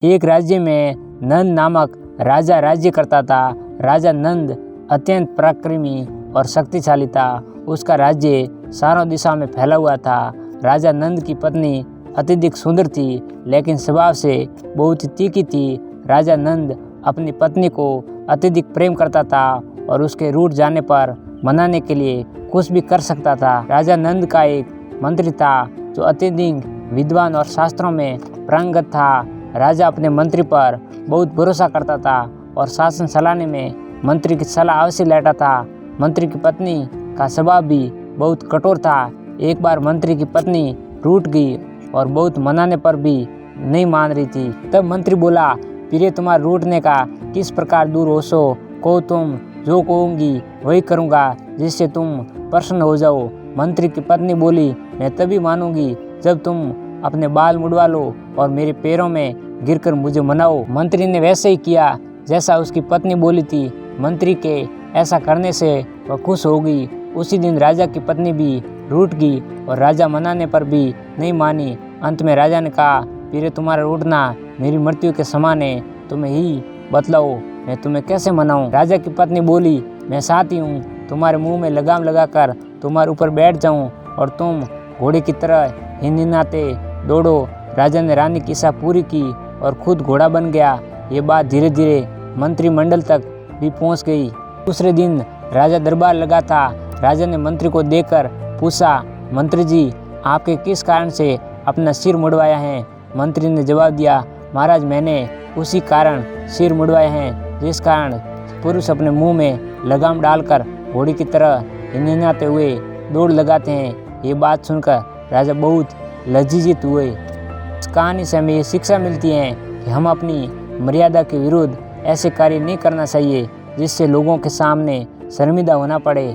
एक राज्य में नंद नामक राजा राज्य करता था। राजा नंद अत्यंत पराक्रमी और शक्तिशाली था। उसका राज्य चारों दिशा में फैला हुआ था। राजा नंद की पत्नी अत्यधिक सुंदर थी, लेकिन स्वभाव से बहुत ही तीखी थी। राजा नंद अपनी पत्नी को अत्यधिक प्रेम करता था और उसके रूठ जाने पर मनाने के लिए कुछ भी कर सकता था। राजा नंद का एक मंत्री था जो अत्यधिक विद्वान और शास्त्रों में पारंगत था। राजा अपने मंत्री पर बहुत भरोसा करता था और शासन चलाने में मंत्री की सलाह अवश्य लेता था। मंत्री की पत्नी का स्वभाव भी बहुत कठोर था। एक बार मंत्री की पत्नी रूठ गई और बहुत मनाने पर भी नहीं मान रही थी। तब मंत्री बोला, प्रिय, तुम्हारे रूठने का किस प्रकार दूर हो सो को, तुम जो कहूँगी वही करूँगा जिससे तुम प्रसन्न हो जाओ। मंत्री की पत्नी बोली, मैं तभी मानूंगी जब तुम अपने बाल मुड़वा लो और मेरे पैरों में गिरकर मुझे मनाओ। मंत्री ने वैसे ही किया जैसा उसकी पत्नी बोली थी। मंत्री के ऐसा करने से वह खुश हो गई। उसी दिन राजा की पत्नी भी रूठ गई और राजा मनाने पर भी नहीं मानी। अंत में राजा ने कहा, प्रिय, तुम्हारा रूठना मेरी मृत्यु के समान है, तुम्हें ही बतलाओ मैं तुम्हें कैसे मनाऊं। राजा की पत्नी बोली, मैं चाहती हूँ तुम्हारे मुंह में लगाम लगाकर तुम्हारे ऊपर बैठ जाऊं और तुम घोड़े की तरह हिनहिनाते दौड़ो। राजा ने रानी की इच्छा पूरी की और खुद घोड़ा बन गया। ये बात धीरे धीरे मंत्रिमंडल तक भी पहुंच गई। दूसरे दिन राजा दरबार लगा था। राजा ने मंत्री को देखकर पूछा, मंत्री जी, आपके किस कारण से अपना सिर मुड़वाया है? मंत्री ने जवाब दिया, महाराज, मैंने उसी कारण सिर मुड़वाया है जिस कारण पुरुष अपने मुंह में लगाम डालकर घोड़ी की तरह हिनहिनाते हुए दौड़ लगाते हैं। ये बात सुनकर राजा बहुत लज्जित हुए। इस कहानी से हमें ये शिक्षा मिलती है कि हम अपनी मर्यादा के विरुद्ध ऐसे कार्य नहीं करना चाहिए जिससे लोगों के सामने शर्मिंदा होना पड़े।